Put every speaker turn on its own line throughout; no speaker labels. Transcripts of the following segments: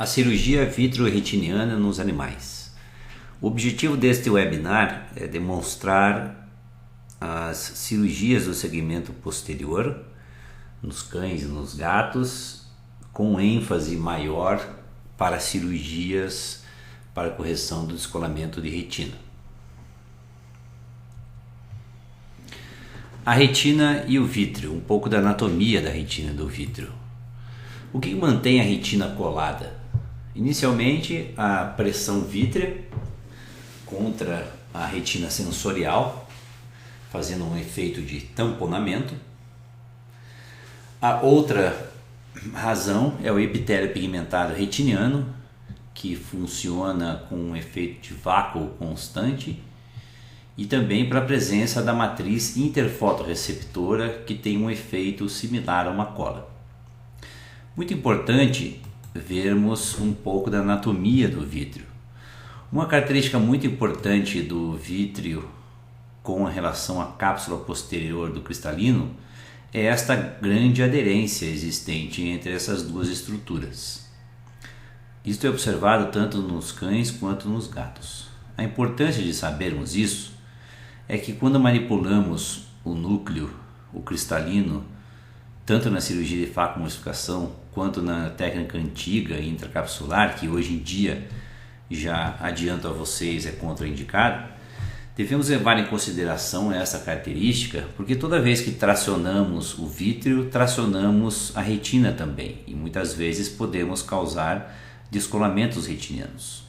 A cirurgia vitreoretiniana nos animais. O objetivo deste webinar é demonstrar as cirurgias do segmento posterior nos cães e nos gatos, com ênfase maior para cirurgias para correção do descolamento de retina. A retina e o vítreo, um pouco da anatomia da retina e do vítreo. O que mantém a retina colada? Inicialmente, a pressão vítrea contra a retina sensorial, fazendo um efeito de tamponamento. A outra razão é o epitélio pigmentado retiniano, que funciona com um efeito de vácuo constante, e também para a presença da matriz interfotorreceptora, que tem um efeito similar a uma cola. Muito importante vermos um pouco da anatomia do vítreo. Uma característica muito importante do vítreo com relação à cápsula posterior do cristalino é esta grande aderência existente entre essas duas estruturas. Isto é observado tanto nos cães quanto nos gatos. A importância de sabermos isso é que quando manipulamos o núcleo, o cristalino, tanto na cirurgia de facomulsificação quanto na técnica antiga intracapsular, que hoje em dia, já adianto a vocês, é contraindicado, devemos levar em consideração essa característica, porque toda vez que tracionamos o vítreo, tracionamos a retina também, e muitas vezes podemos causar descolamentos retinianos.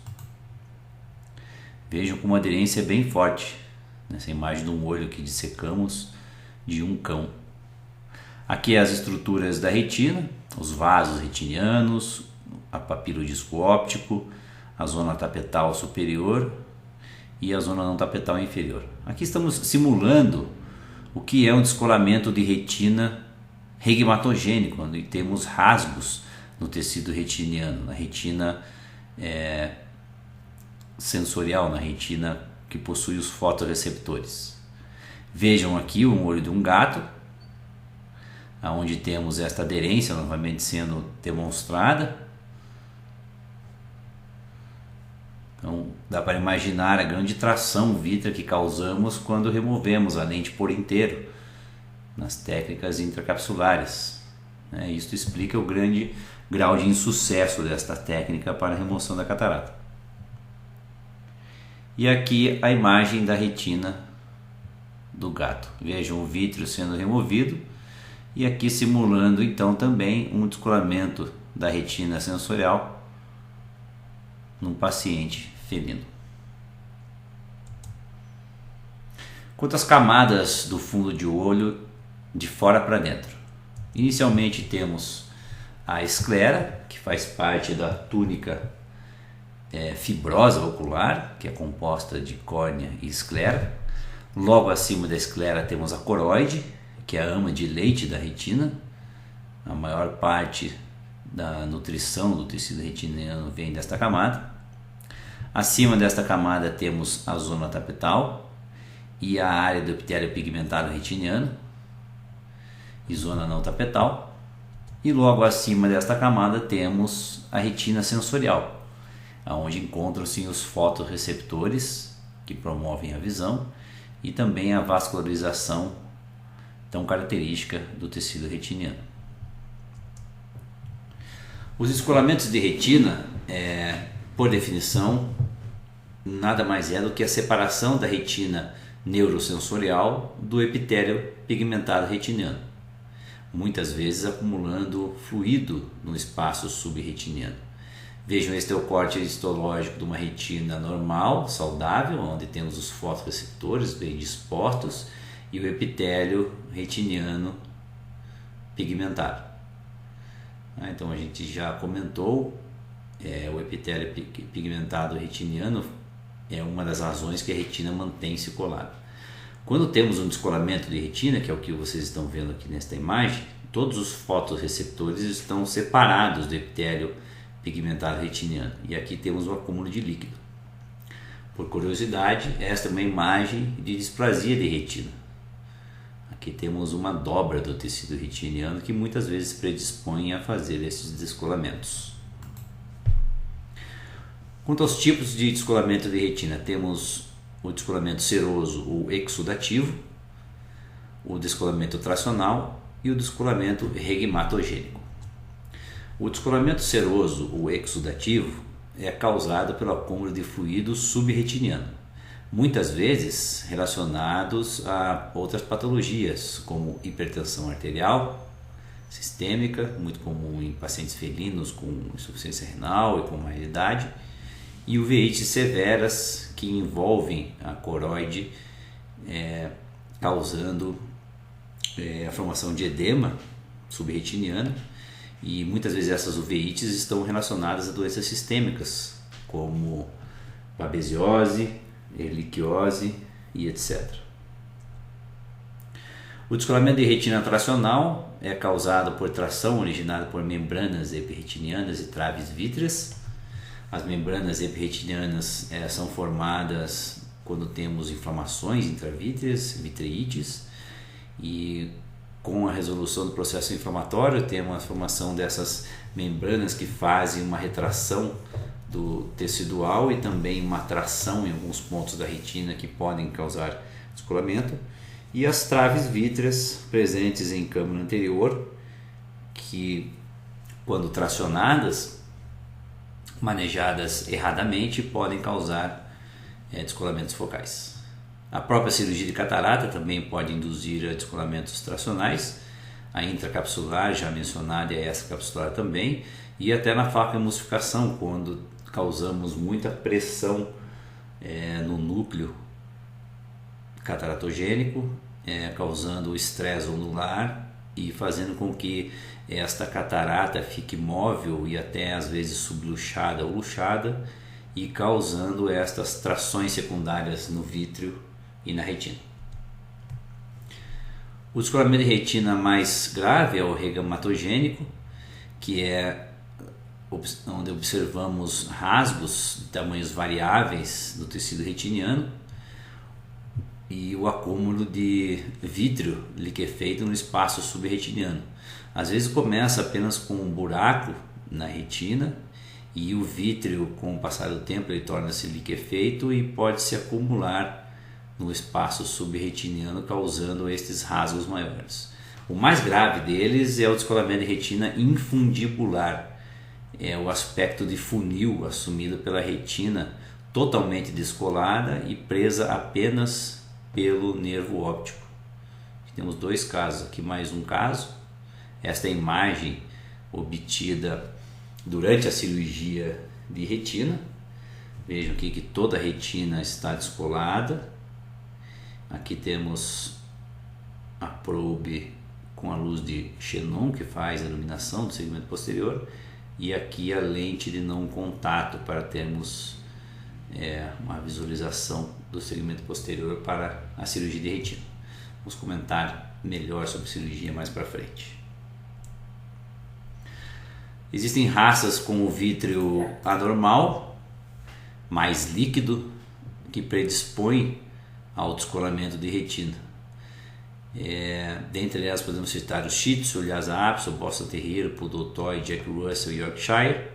Vejam como a aderência é bem forte, nessa imagem de um olho que dissecamos de um cão. Aqui as estruturas da retina, os vasos retinianos, a papila o disco óptico, a zona tapetal superior e a zona não tapetal inferior. Aqui estamos simulando o que é um descolamento de retina regmatogênico, onde temos rasgos no tecido retiniano, na retina sensorial, na retina que possui os fotorreceptores. Vejam aqui o olho de um gato, onde temos esta aderência novamente sendo demonstrada. Então dá para imaginar a grande tração vítrea que causamos quando removemos a lente por inteiro nas técnicas intracapsulares. Isto explica o grande grau de insucesso desta técnica para a remoção da catarata. E aqui a imagem da retina do gato. Vejam o vítreo sendo removido e aqui simulando então também um descolamento da retina sensorial num paciente felino. Quanto às camadas do fundo de olho de fora para dentro. Inicialmente temos a esclera, que faz parte da túnica fibrosa ocular, que é composta de córnea e esclera. Logo acima da esclera temos a coroide, que é a ama de leite da retina. A maior parte da nutrição do tecido retiniano vem desta camada. Acima desta camada temos a zona tapetal e a área do epitélio pigmentado retiniano e zona não tapetal. E logo acima desta camada temos a retina sensorial, onde encontram-se os fotorreceptores que promovem a visão e também a vascularização tão característica do tecido retiniano. Os descolamentos de retina, por definição, nada mais é do que a separação da retina neurosensorial do epitélio pigmentado retiniano, muitas vezes acumulando fluido no espaço subretiniano. Vejam, este é o corte histológico de uma retina normal, saudável, onde temos os fotorreceptores bem dispostos e o epitélio retiniano pigmentado. Então a gente já comentou, o epitélio pigmentado retiniano é uma das razões que a retina mantém-se colada. Quando temos um descolamento de retina, que é o que vocês estão vendo aqui nesta imagem, todos os fotorreceptores estão separados do epitélio pigmentado retiniano e aqui temos o acúmulo de líquido. Por curiosidade, esta é uma imagem de displasia de retina. Aqui temos uma dobra do tecido retiniano que muitas vezes predispõe a fazer esses descolamentos. Quanto aos tipos de descolamento de retina, temos o descolamento seroso ou exudativo, o descolamento tracional e o descolamento regmatogênico. O descolamento seroso ou exudativo é causado pelo acúmulo de fluido subretiniano, muitas vezes relacionados a outras patologias, como hipertensão arterial sistêmica, muito comum em pacientes felinos com insuficiência renal e com má idade, e uveites severas que envolvem a coroide, causando a formação de edema subretiniano, e muitas vezes essas uveites estão relacionadas a doenças sistêmicas, como babesiose, erliquiose e etc. O descolamento de retina tracional é causado por tração originada por membranas epirretinianas e traves vítreas. As membranas epirretinianas são formadas quando temos inflamações intravítreas, vitreites, e com a resolução do processo inflamatório temos a formação dessas membranas que fazem uma retração do tecidual e também uma tração em alguns pontos da retina que podem causar descolamento, e as traves vítreas presentes em câmara anterior, que quando tracionadas, manejadas erradamente, podem causar descolamentos focais. A própria cirurgia de catarata também pode induzir a descolamentos tracionais, a intracapsular já mencionada e a extracapsular também, e até na facoemulsificação, quando causamos muita pressão no núcleo cataratogênico, causando estresse onular e fazendo com que esta catarata fique móvel e até às vezes subluxada ou luxada, e causando estas trações secundárias no vítreo e na retina. O descolamento de retina mais grave é o regmatogênico, que é onde observamos rasgos de tamanhos variáveis no tecido retiniano e o acúmulo de vítreo liquefeito no espaço subretiniano. Às vezes começa apenas com um buraco na retina, e o vítreo, com o passar do tempo, ele torna-se liquefeito e pode se acumular no espaço subretiniano, causando estes rasgos maiores. O mais grave deles é o descolamento de retina infundibular, é o aspecto de funil assumido pela retina totalmente descolada e presa apenas pelo nervo óptico. Temos dois casos aqui, mais um caso. Esta é a imagem obtida durante a cirurgia de retina. Vejam aqui que toda a retina está descolada. Aqui temos a probe com a luz de xenon, que faz a iluminação do segmento posterior, e aqui a lente de não contato para termos uma visualização do segmento posterior para a cirurgia de retina. Vamos comentar melhor sobre cirurgia mais para frente. Existem raças com o vítreo anormal, mais líquido, que predispõe ao descolamento de retina. Dentre elas podemos citar o Shih Tzu, o Lhasa Apso, o Boston Terrier, o Poodle Toy, Jack Russell e Yorkshire,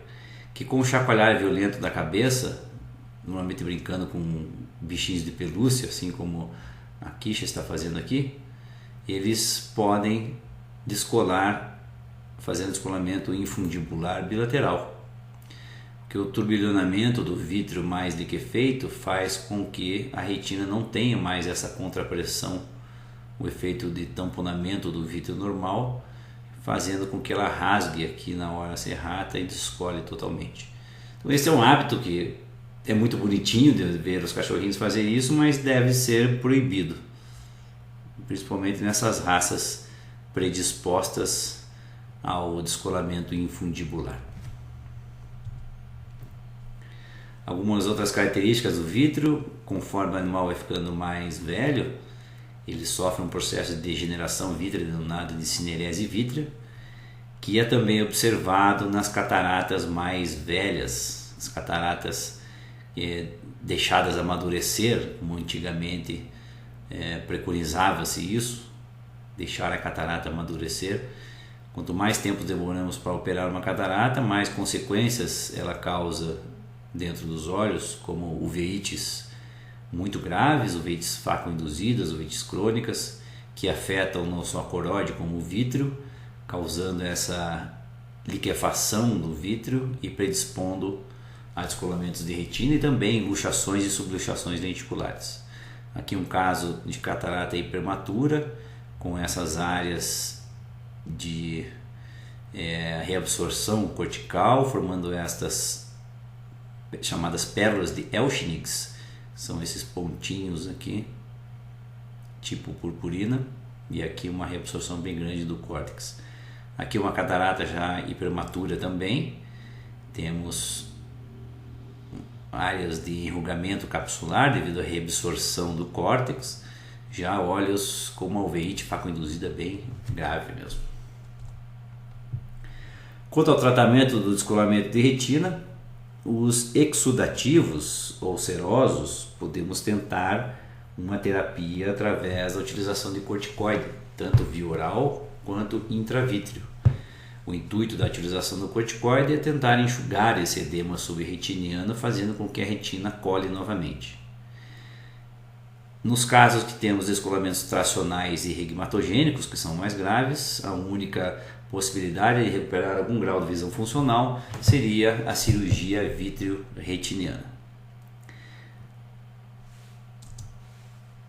que com o chacoalhar violento da cabeça, normalmente brincando com bichinhos de pelúcia, assim como a Kisha está fazendo aqui, eles podem descolar, fazendo descolamento infundibular bilateral, que o turbilhonamento do vítreo mais liquefeito faz com que a retina não tenha mais essa contrapressão, o efeito de tamponamento do vítreo normal, fazendo com que ela rasgue aqui na hora serrata e descole totalmente. Então esse é um hábito que é muito bonitinho de ver os cachorrinhos fazer isso, mas deve ser proibido, principalmente nessas raças predispostas ao descolamento infundibular. Algumas outras características do vítreo: conforme o animal vai ficando mais velho, ele sofre um processo de degeneração vítrea denominado de cinerese vítrea, que é também observado nas cataratas mais velhas, as cataratas deixadas amadurecer, como antigamente preconizava-se isso, deixar a catarata amadurecer. Quanto mais tempo demoramos para operar uma catarata, mais consequências ela causa dentro dos olhos, como uveites muito graves, uveites faco-induzidas, uveites crônicas, que afetam não só a coroide como o vítreo, causando essa liquefação do vítreo e predispondo a descolamentos de retina e também luxações e subluxações lenticulares. Aqui um caso de catarata hipermatura, com essas áreas de reabsorção cortical, formando estas chamadas pérolas de Elschnigs, são esses pontinhos aqui, tipo purpurina, e aqui uma reabsorção bem grande do córtex. Aqui uma catarata já hipermatura também, temos áreas de enrugamento capsular devido à reabsorção do córtex, já olhos com uma uveíte faco-induzida bem grave mesmo. Quanto ao tratamento do descolamento de retina, os exudativos ou serosos, podemos tentar uma terapia através da utilização de corticoide, tanto via oral quanto intravítreo. O intuito da utilização do corticoide é tentar enxugar esse edema subretiniano, fazendo com que a retina cole novamente. Nos casos que temos descolamentos tracionais e regmatogênicos, que são mais graves, a única possibilidade de recuperar algum grau de visão funcional seria a cirurgia vítreo-retiniana.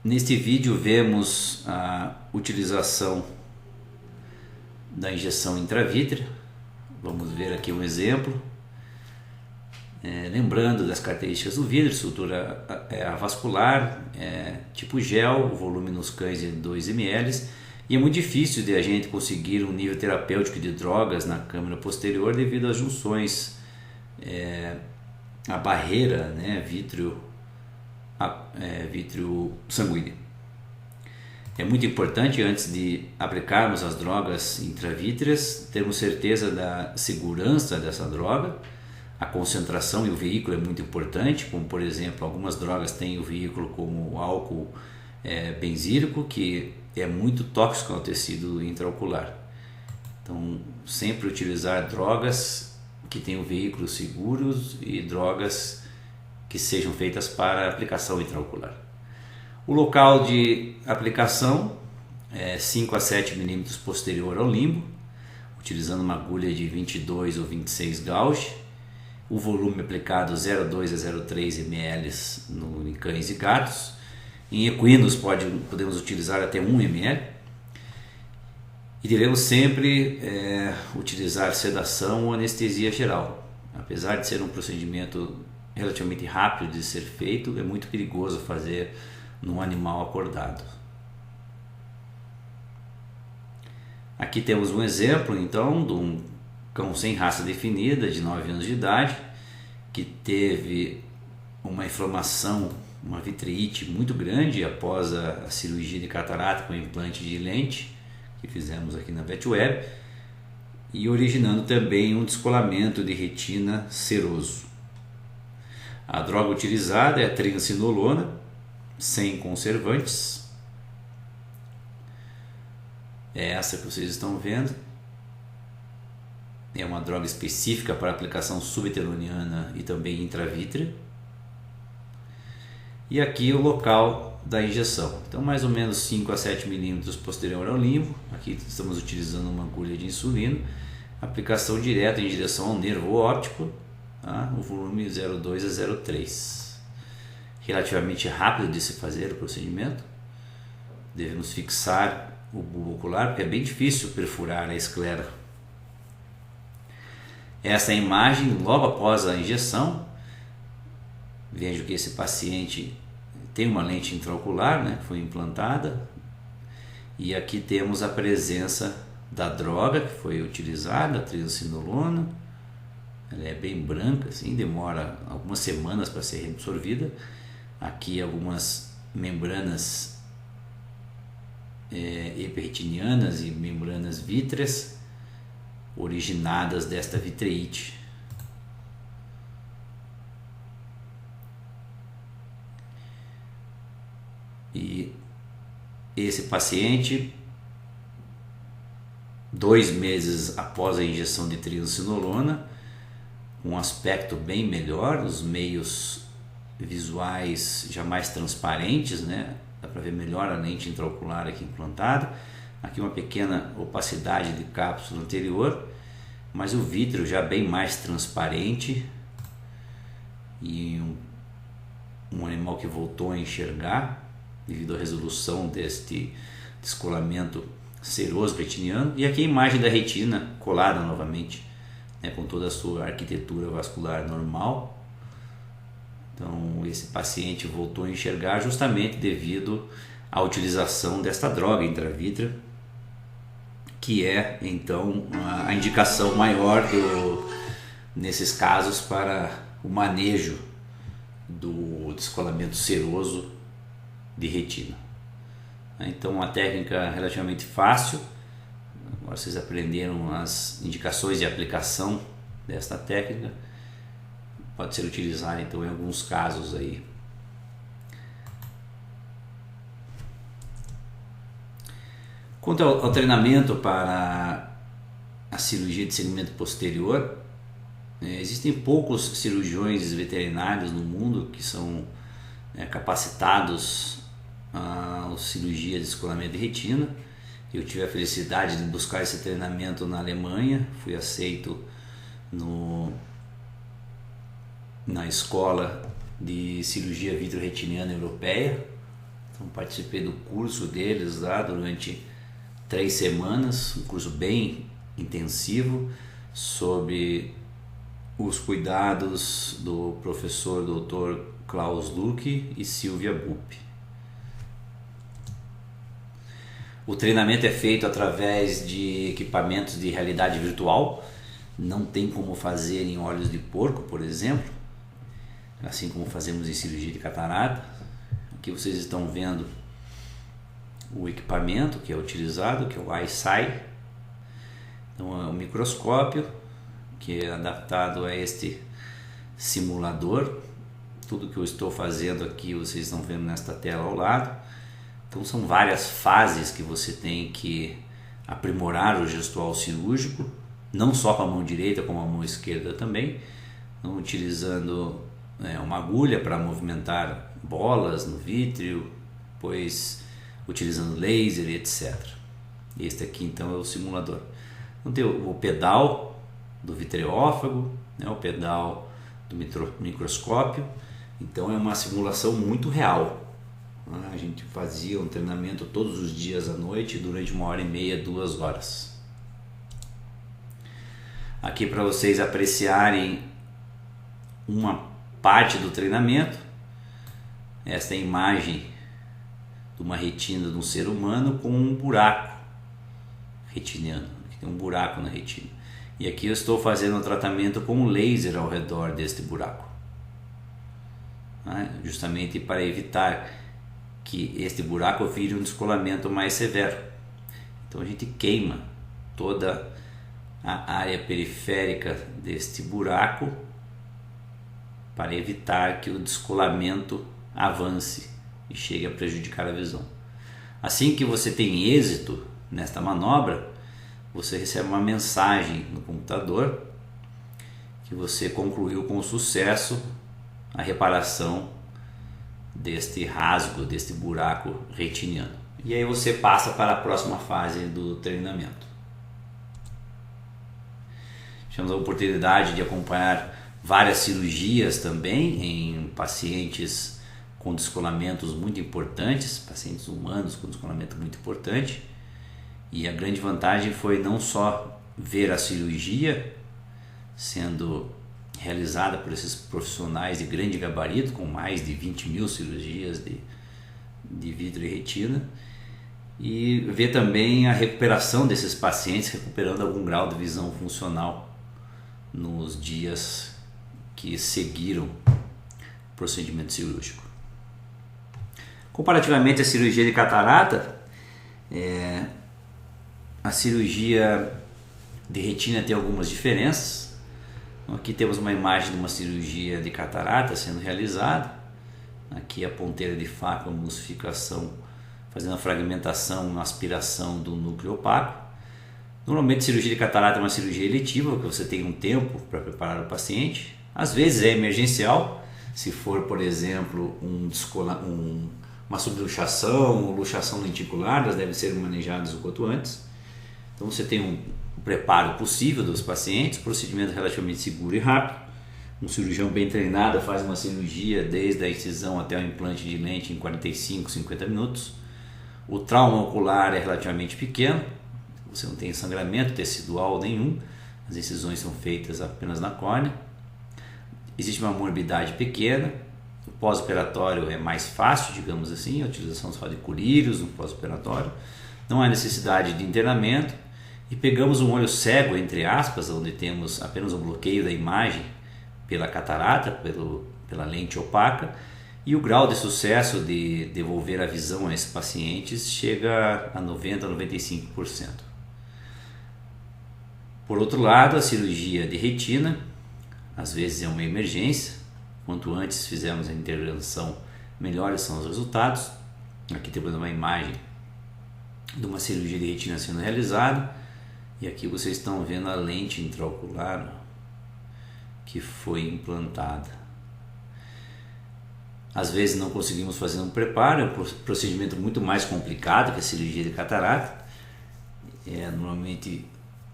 Neste vídeo vemos a utilização da injeção intravítrea. Vamos ver aqui um exemplo. Lembrando das características do vidro, estrutura avascular, tipo gel, volume nos cães de 2 ml, e é muito difícil de a gente conseguir um nível terapêutico de drogas na câmara posterior devido às junções, a barreira, vítreo sanguíneo. É muito importante, antes de aplicarmos as drogas intravítreas, termos certeza da segurança dessa droga. A concentração e o veículo é muito importante, como por exemplo, algumas drogas têm o veículo como o álcool benzílico, que é muito tóxico ao tecido intraocular. Então, sempre utilizar drogas que tenham veículos seguros e drogas que sejam feitas para aplicação intraocular. O local de aplicação é 5 a 7 milímetros posterior ao limbo, utilizando uma agulha de 22 ou 26 gauge. O volume aplicado 0,2 a 0,3 ml em cães e gatos. Em equinos podemos utilizar até 1 ml. E devemos sempre utilizar sedação ou anestesia geral. Apesar de ser um procedimento relativamente rápido de ser feito, é muito perigoso fazer num animal acordado. Aqui temos um exemplo então de um cão sem raça definida, de 9 anos de idade, que teve uma inflamação, uma vitreite muito grande após a cirurgia de catarata com implante de lente que fizemos aqui na VetWeb, e originando também um descolamento de retina seroso. A droga utilizada é a triamcinolona, sem conservantes. É essa que vocês estão vendo. É uma droga específica para aplicação subterrânea e também intravítrea. E aqui o local da injeção. Então, mais ou menos 5 a 7 milímetros posterior ao limbo. Aqui estamos utilizando uma agulha de insulina. Aplicação direta em direção ao nervo óptico. Tá? O volume 0,2 a 0,3. Relativamente rápido de se fazer o procedimento. Devemos fixar o bulbo ocular, porque é bem difícil perfurar a esclera. Essa é a imagem logo após a injeção. Vejo que esse paciente tem uma lente intraocular, que foi implantada, e aqui temos a presença da droga que foi utilizada, a triamcinolona. Ela é bem branca, assim, demora algumas semanas para ser reabsorvida. Aqui algumas membranas epiretinianas e membranas vítreas originadas desta vitreite. E esse paciente, 2 meses após a injeção de triamcinolona, com um aspecto bem melhor, os meios visuais já mais transparentes, né? Dá para ver melhor a lente intraocular aqui implantada. Aqui uma pequena opacidade de cápsula anterior, mas o vítreo já bem mais transparente e um animal que voltou a enxergar devido à resolução deste descolamento seroso retiniano. E aqui a imagem da retina colada novamente, né, com toda a sua arquitetura vascular normal. Então esse paciente voltou a enxergar justamente devido à utilização desta droga intravítrea, que é então a indicação maior nesses casos para o manejo do descolamento seroso de retina. Então uma técnica relativamente fácil. Agora vocês aprenderam as indicações de aplicação desta técnica. Pode ser utilizada então em alguns casos aí. Quanto ao treinamento para a cirurgia de segmento posterior, existem poucos cirurgiões veterinários no mundo que são capacitados a cirurgia de descolamento de retina. Eu tive a felicidade de buscar esse treinamento na Alemanha, fui aceito na escola de cirurgia vitro-retiniana europeia. Então participei do curso deles lá durante 3 semanas, um curso bem intensivo sobre os cuidados do professor Dr. Klaus Luque e Silvia Bupp. O treinamento é feito através de equipamentos de realidade virtual, não tem como fazer em olhos de porco, por exemplo, assim como fazemos em cirurgia de catarata. Aqui vocês estão vendo o equipamento que é utilizado, que é o iSight. Então é um microscópio que é adaptado a este simulador. Tudo que eu estou fazendo aqui vocês estão vendo nesta tela ao lado. Então são várias fases que você tem que aprimorar o gestual cirúrgico, não só com a mão direita, como a mão esquerda também. Então, utilizando uma agulha para movimentar bolas no vítreo, depois utilizando laser, etc. Este aqui então é o simulador. Então tem o pedal do vitreófago, o pedal do microscópio. Então é uma simulação muito real. A gente fazia um treinamento todos os dias à noite durante 1h30, 2 horas. Aqui para vocês apreciarem uma parte do treinamento, esta é a imagem de uma retina de um ser humano com um buraco retiniano. Aqui tem um buraco na retina. E aqui eu estou fazendo um tratamento com um laser ao redor deste buraco, justamente para evitar que este buraco vire um descolamento mais severo. Então a gente queima toda a área periférica deste buraco para evitar que o descolamento avance e chegue a prejudicar a visão. Assim que você tem êxito nesta manobra, você recebe uma mensagem no computador que você concluiu com sucesso a reparação deste rasgo, deste buraco retiniano. E aí você passa para a próxima fase do treinamento. Tivemos a oportunidade de acompanhar várias cirurgias também em pacientes com descolamentos muito importantes, pacientes humanos com descolamento muito importante. E a grande vantagem foi não só ver a cirurgia sendo realizada por esses profissionais de grande gabarito, com mais de 20.000 cirurgias de vidro e retina, e ver também a recuperação desses pacientes, recuperando algum grau de visão funcional nos dias que seguiram o procedimento cirúrgico. Comparativamente à cirurgia de catarata, a cirurgia de retina tem algumas diferenças. Aqui temos uma imagem de uma cirurgia de catarata sendo realizada. Aqui a ponteira de faca, a emulsificação, fazendo a fragmentação, a aspiração do núcleo opaco. Normalmente, cirurgia de catarata é uma cirurgia eletiva, porque você tem um tempo para preparar o paciente. Às vezes é emergencial, se for, por exemplo, uma subluxação ou luxação lenticular, elas devem ser manejadas o quanto antes. Então você tem um preparo possível dos pacientes, procedimento relativamente seguro e rápido. Um cirurgião bem treinado faz uma cirurgia desde a incisão até o implante de lente em 45, 50 minutos. O trauma ocular é relativamente pequeno, você não tem sangramento tecidual nenhum, as incisões são feitas apenas na córnea. Existe uma morbidade pequena, o pós-operatório é mais fácil, digamos assim, a utilização só de colírios no pós-operatório. Não há necessidade de internamento e pegamos um olho cego, entre aspas, onde temos apenas um bloqueio da imagem pela catarata, pela lente opaca, e o grau de sucesso de devolver a visão a esses pacientes chega a 90% a 95%. Por outro lado, a cirurgia de retina, às vezes é uma emergência, quanto antes fizermos a intervenção, melhores são os resultados. Aqui temos uma imagem de uma cirurgia de retina sendo realizada, e aqui vocês estão vendo a lente intraocular que foi implantada. Às vezes não conseguimos fazer um preparo, é um procedimento muito mais complicado que a cirurgia de catarata. Normalmente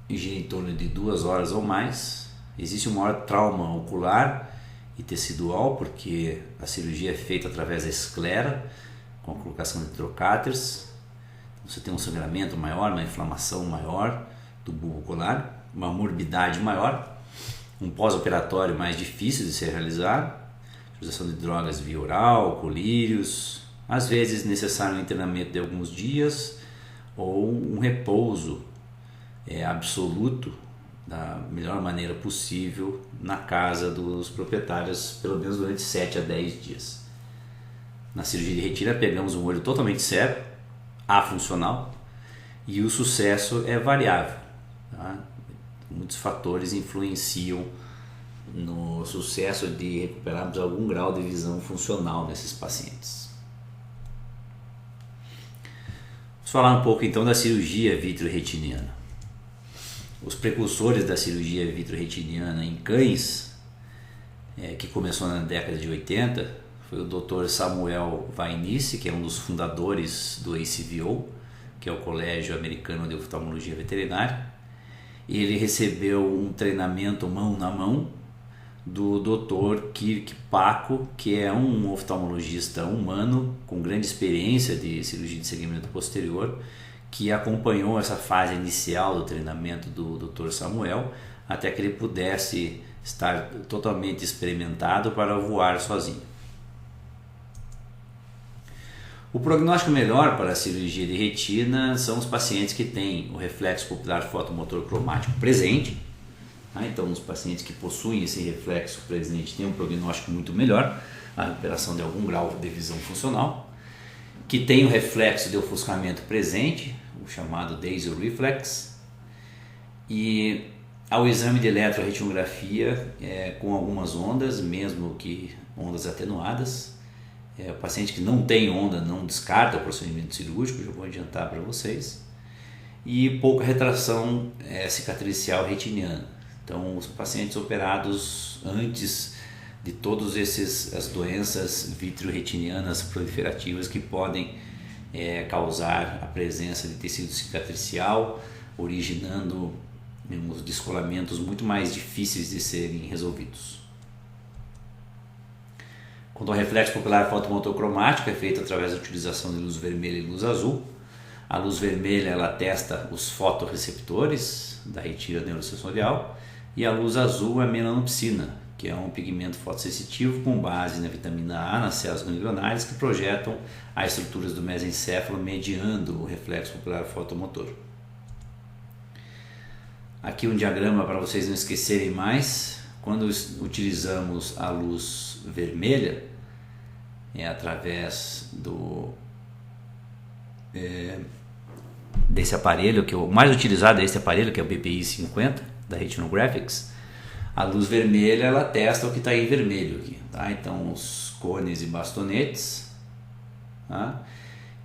gira em torno de 2 horas ou mais. Existe um maior trauma ocular e tecidual, porque a cirurgia é feita através da esclera, com a colocação de trocáteres. Você tem um sangramento maior, uma inflamação maior do bulbo ocular, uma morbidade maior, um pós-operatório mais difícil de ser realizado, utilização de drogas via oral, colírios, às vezes necessário um internamento de alguns dias ou um repouso absoluto da melhor maneira possível na casa dos proprietários, pelo menos durante 7 a 10 dias. Na cirurgia de retina pegamos um olho totalmente cego, afuncional, e o sucesso é variável, tá? Muitos fatores influenciam no sucesso de recuperarmos algum grau de visão funcional nesses pacientes. Vamos falar um pouco então da cirurgia vitreoretiniana. Os precursores da cirurgia vitreoretiniana em cães, que começou na década de 80, foi o Dr. Samuel Vainice, que é um dos fundadores do ACVO, que é o Colégio Americano de Oftalmologia Veterinária. Ele recebeu um treinamento mão na mão do Dr. Kirk Paco, que é um oftalmologista humano com grande experiência de cirurgia de segmento posterior, que acompanhou essa fase inicial do treinamento do Dr. Samuel até que ele pudesse estar totalmente experimentado para voar sozinho. O prognóstico melhor para a cirurgia de retina são os pacientes que têm o reflexo pupilar fotomotor cromático presente. Então, os pacientes que possuem esse reflexo presente têm um prognóstico muito melhor, a recuperação de algum grau de visão funcional, que tem o reflexo de ofuscamento presente, o chamado Dasel Reflex, e ao exame de eletroretinografia com algumas ondas, mesmo que ondas atenuadas. O paciente que não tem onda não descarta o procedimento cirúrgico, já vou adiantar para vocês, e pouca retração cicatricial retiniana. Então, os pacientes operados antes de todas as doenças vitreoretinianas proliferativas que podem causar a presença de tecido cicatricial, originando uns descolamentos muito mais difíceis de serem resolvidos. Quando o reflexo pupilar fotomotor cromático é feito através da utilização de luz vermelha e luz azul, a luz vermelha ela testa os fotorreceptores da retina neurosensorial e a luz azul é a melanopsina, que é um pigmento fotossensitivo com base na vitamina A nas células ganglionares que projetam as estruturas do mesencéfalo mediando o reflexo pupilar fotomotor. Aqui um diagrama para vocês não esquecerem mais. Quando utilizamos a luz vermelha, através desse aparelho, que o mais utilizado é esse aparelho, que é o BPI 50 da Retinographics, a luz vermelha ela testa o que está em vermelho aqui, tá? Então os cones e bastonetes, tá?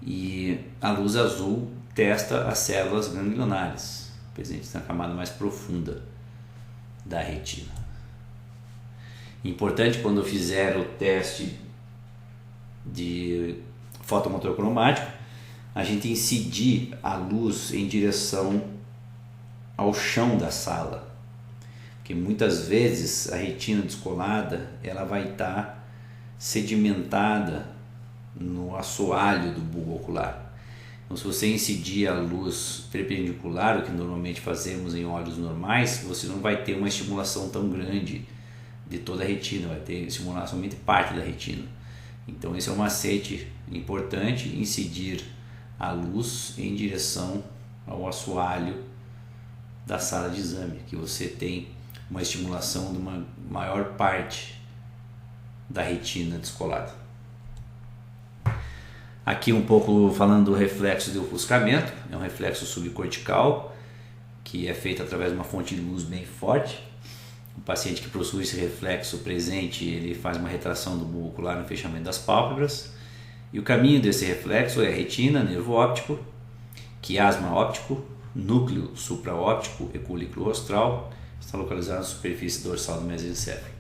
E a luz azul testa as células ganglionares presentes na camada mais profunda da retina. Importante quando fizer o teste de fotomotor cromático, a gente incidir a luz em direção ao chão da sala, porque muitas vezes a retina descolada ela vai estar sedimentada no assoalho do bulbo ocular. Então, se você incidir a luz perpendicular, o que normalmente fazemos em olhos normais, você não vai ter uma estimulação tão grande de toda a retina, vai ter estimular somente parte da retina. Então esse é um macete importante, incidir a luz em direção ao assoalho da sala de exame, que você tem uma estimulação de uma maior parte da retina descolada. Aqui um pouco falando do reflexo de ofuscamento, é um reflexo subcortical que é feito através de uma fonte de luz bem forte. O paciente que possui esse reflexo presente, ele faz uma retração do bulbo ocular no fechamento das pálpebras, e o caminho desse reflexo é retina, nervo óptico, quiasma óptico, núcleo supraóptico e colículo rostral, está localizado na superfície dorsal do mesencéfalo.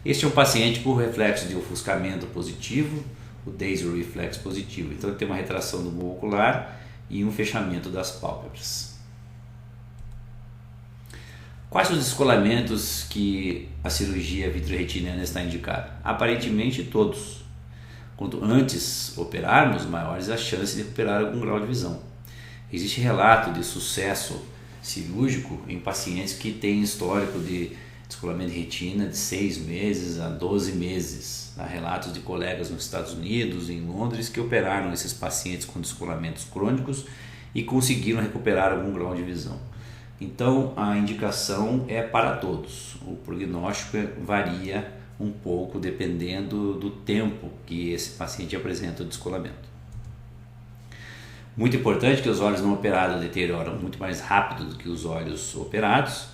Este é um paciente com reflexo de ofuscamento positivo, o Daisy reflex positivo, então ele tem uma retração do bulbo ocular e um fechamento das pálpebras. Quais os descolamentos que a cirurgia vitreoretiniana está indicada? Aparentemente todos. Quanto antes operarmos, maiores as chances de recuperar algum grau de visão. Existe relato de sucesso cirúrgico em pacientes que têm histórico de descolamento de retina de 6 meses a 12 meses. Há relatos de colegas nos Estados Unidos, em Londres, que operaram esses pacientes com descolamentos crônicos e conseguiram recuperar algum grau de visão. Então a indicação é para todos, o prognóstico varia um pouco dependendo do tempo que esse paciente apresenta o descolamento. Muito importante que os olhos não operados deterioram muito mais rápido do que os olhos operados.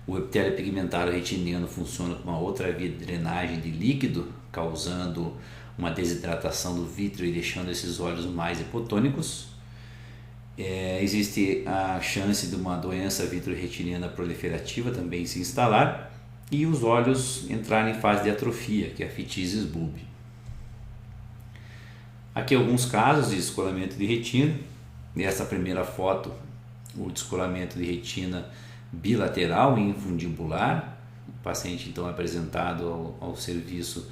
O epitélio pigmentado retiniano funciona com uma outra via de drenagem de líquido, causando uma desidratação do vítreo e deixando esses olhos mais hipotônicos. Existe a chance de uma doença vitreoretiniana proliferativa também se instalar e os olhos entrarem em fase de atrofia, que é a fitises bulbi. Aqui alguns casos de descolamento de retina. Nessa primeira foto, o descolamento de retina bilateral e infundibular. O paciente então é apresentado ao serviço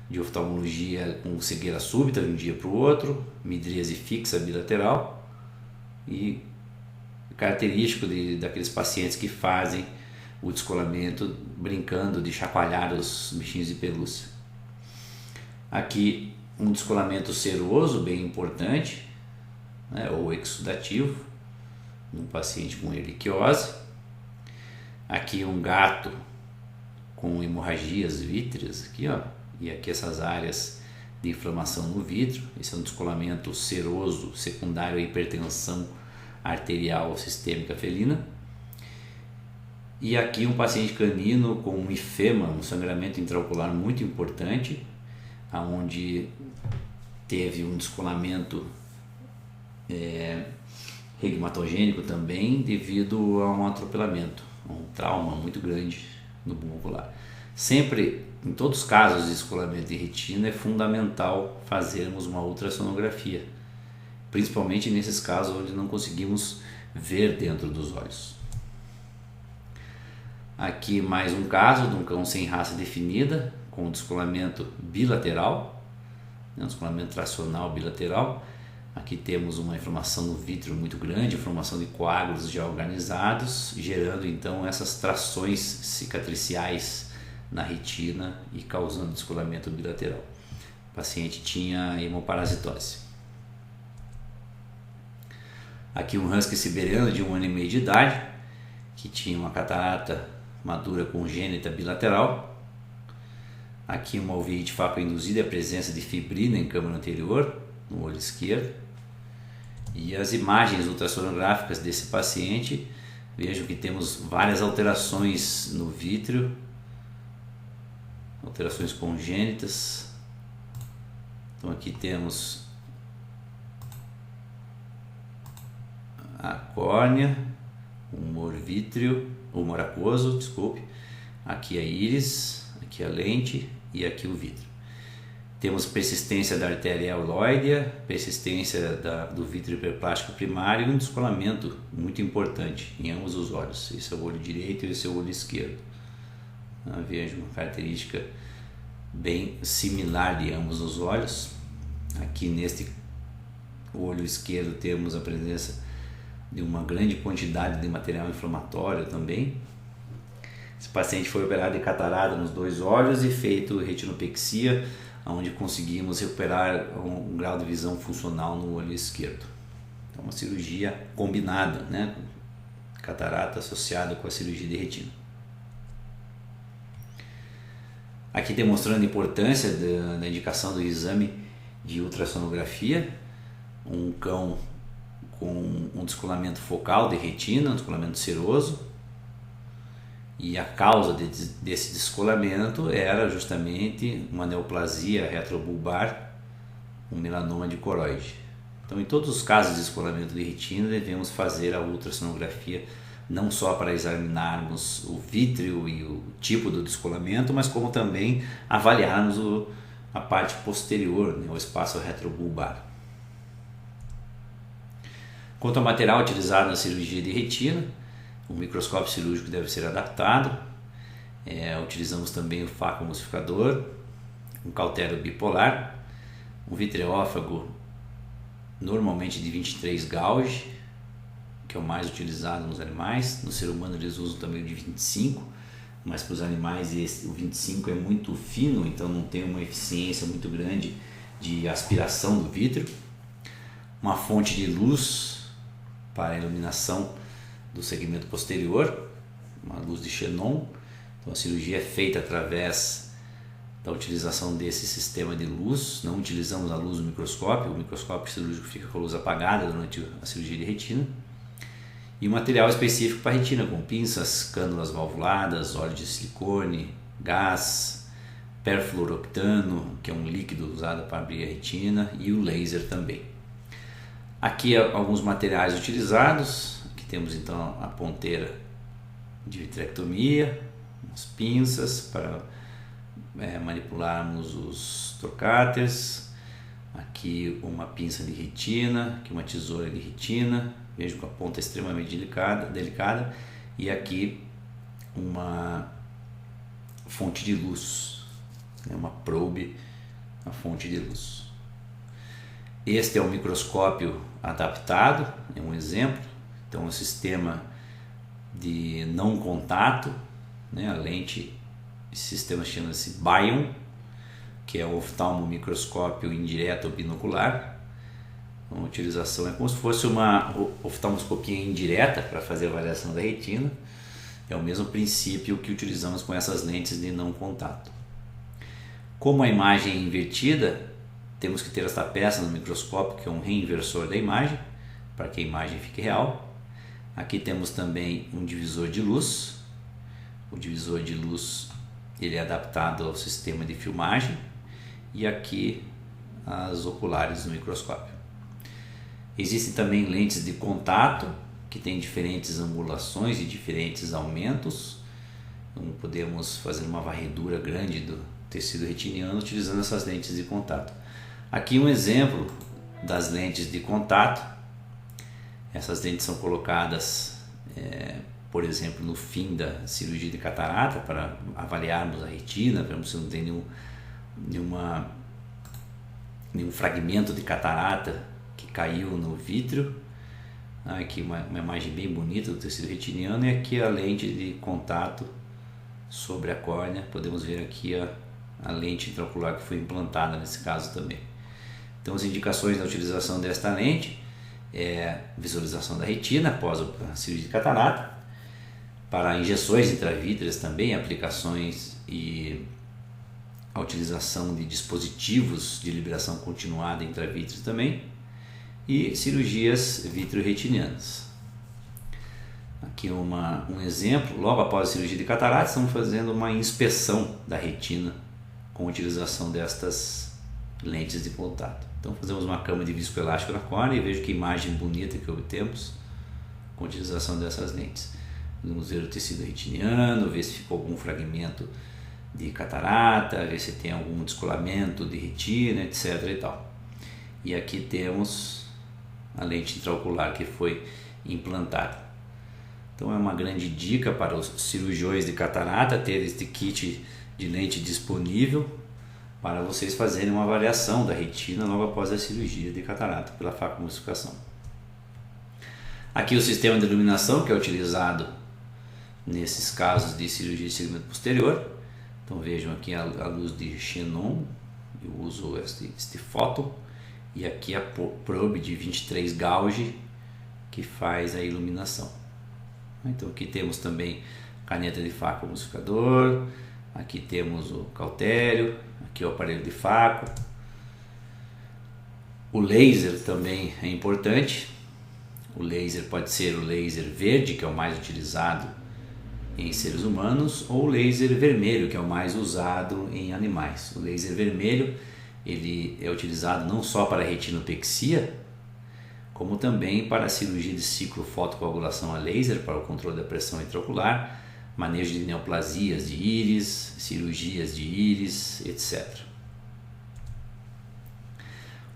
de oftalmologia com cegueira súbita de um dia para o outro, midríase fixa bilateral. E característico daqueles pacientes que fazem o descolamento brincando de chacoalhar os bichinhos de pelúcia. Aqui um descolamento seroso bem importante, né, ou exudativo, num paciente com erliquiose. Aqui um gato com hemorragias vítreas, aqui, ó, e aqui essas áreas de inflamação no vítreo. Esse é um descolamento seroso secundário à hipertensão arterial sistêmica felina. E aqui um paciente canino com um ifema, um sangramento intraocular muito importante, onde teve um descolamento regmatogênico também devido a um atropelamento, um trauma muito grande no bulbo ocular. Sempre, em todos os casos de descolamento de retina, é fundamental fazermos uma ultrassonografia, principalmente nesses casos onde não conseguimos ver dentro dos olhos. Aqui mais um caso de um cão sem raça definida, com descolamento bilateral, um descolamento tracional bilateral. Aqui temos uma inflamação no vítreo muito grande, formação de coágulos já organizados, gerando então essas trações cicatriciais na retina e causando descolamento bilateral. O paciente tinha hemoparasitose. Aqui um husky siberiano de 1 ano e meio de idade, que tinha uma catarata madura congênita bilateral. Aqui uma alveite fácil induzida e a presença de fibrina em câmara anterior, no olho esquerdo. E as imagens ultrassonográficas desse paciente, vejam que temos várias alterações no vítreo, alterações congênitas. Então aqui temos a córnea, humor vítreo, humor aquoso, desculpe. Aqui a íris, aqui a lente e aqui o vítreo. Temos persistência da artéria hialoidea, persistência do vítreo hiperplástico primário e um descolamento muito importante em ambos os olhos. Esse é o olho direito e esse é o olho esquerdo. Veja uma característica bem similar de ambos os olhos. Aqui neste olho esquerdo temos a presença de uma grande quantidade de material inflamatório também. Esse paciente foi operado de catarata nos 2 olhos e feito retinopexia, onde conseguimos recuperar um grau de visão funcional no olho esquerdo. Então, uma cirurgia combinada, né? Catarata associada com a cirurgia de retina. Aqui demonstrando a importância da indicação do exame de ultrassonografia, um cão com um descolamento focal de retina, um descolamento seroso, e a causa desse descolamento era justamente uma neoplasia retrobulbar, um melanoma de coroide. Então, em todos os casos de descolamento de retina, devemos fazer a ultrassonografia não só para examinarmos o vítreo e o tipo do descolamento, mas como também avaliarmos a parte posterior, né, o espaço retrobulbar. Quanto ao material utilizado na cirurgia de retina, o microscópio cirúrgico deve ser adaptado. Utilizamos também o faco emulsificador, um cautério bipolar, um vitreófago normalmente de 23 gauge, que é o mais utilizado nos animais. No ser humano eles usam também o de 25, mas para os animais o 25 é muito fino, então não tem uma eficiência muito grande de aspiração do vítreo. Uma fonte de luz para a iluminação do segmento posterior, uma luz de xenon. Então a cirurgia é feita através da utilização desse sistema de luz. Não utilizamos a luz do microscópio, o microscópio cirúrgico fica com a luz apagada durante a cirurgia de retina. E um material específico para a retina, com pinças, cânulas valvuladas, óleo de silicone, gás, perfluoroctano, que é um líquido usado para abrir a retina, e o laser também. Aqui alguns materiais utilizados. Aqui temos então a ponteira de vitrectomia, as pinças para manipularmos os trocáteres. Aqui uma pinça de retina, aqui uma tesoura de retina, vejo com a ponta extremamente delicada, e aqui uma fonte de luz, uma probe, a fonte de luz. Este é um microscópio adaptado, é um exemplo. Então, um sistema de não contato, né? A lente, esse sistema chama-se Bion, que é o oftalmomicroscópio indireto ou binocular. A utilização é como se fosse uma oftalmoscopia indireta para fazer a avaliação da retina. É o mesmo princípio que utilizamos com essas lentes de não contato. Como a imagem é invertida, temos que ter esta peça no microscópio, que é um reinversor da imagem, para que a imagem fique real. Aqui temos também um divisor de luz. O divisor de luz ele é adaptado ao sistema de filmagem. E aqui as oculares no microscópio. Existem também lentes de contato, que têm diferentes angulações e diferentes aumentos. Então, podemos fazer uma varredura grande do tecido retiniano utilizando essas lentes de contato. Aqui um exemplo das lentes de contato. Essas lentes são colocadas, por exemplo, no fim da cirurgia de catarata, para avaliarmos a retina, para ver se não tem nenhum fragmento de catarata que caiu no vítreo. Aqui uma imagem bem bonita do tecido retiniano, e aqui a lente de contato sobre a córnea. Podemos ver aqui a lente intraocular que foi implantada nesse caso também. Então, as indicações da utilização desta lente é visualização da retina após a cirurgia de catarata, para injeções intravítreas também, aplicações e a utilização de dispositivos de liberação continuada intravítrea também, e cirurgias vitreoretinianas. Aqui um exemplo, logo após a cirurgia de catarata, estamos fazendo uma inspeção da retina com a utilização destas lentes de contato. Então fazemos uma cama de viscoelástico na córnea e vejo que imagem bonita que obtemos com a utilização dessas lentes. Vamos ver o tecido retiniano, ver se ficou algum fragmento de catarata, ver se tem algum descolamento de retina, etc. e tal. E aqui temos a lente intraocular que foi implantada. Então é uma grande dica para os cirurgiões de catarata ter este kit de lente disponível para vocês fazerem uma avaliação da retina logo após a cirurgia de catarata pela facomulsificação. Aqui o sistema de iluminação que é utilizado nesses casos de cirurgia de segmento posterior. Então vejam aqui a luz de xenon, eu uso este fóton, e aqui a probe de 23 gauge que faz a iluminação. Então aqui temos também caneta de facomulsificador, aqui temos o cautério, aqui o aparelho de faco. O laser também é importante. O laser pode ser o laser verde, que é o mais utilizado em seres humanos, ou o laser vermelho, que é o mais usado em animais. O laser vermelho ele é utilizado não só para retinopexia, como também para a cirurgia de ciclofotocoagulação a laser, para o controle da pressão intraocular, manejo de neoplasias de íris, cirurgias de íris, etc.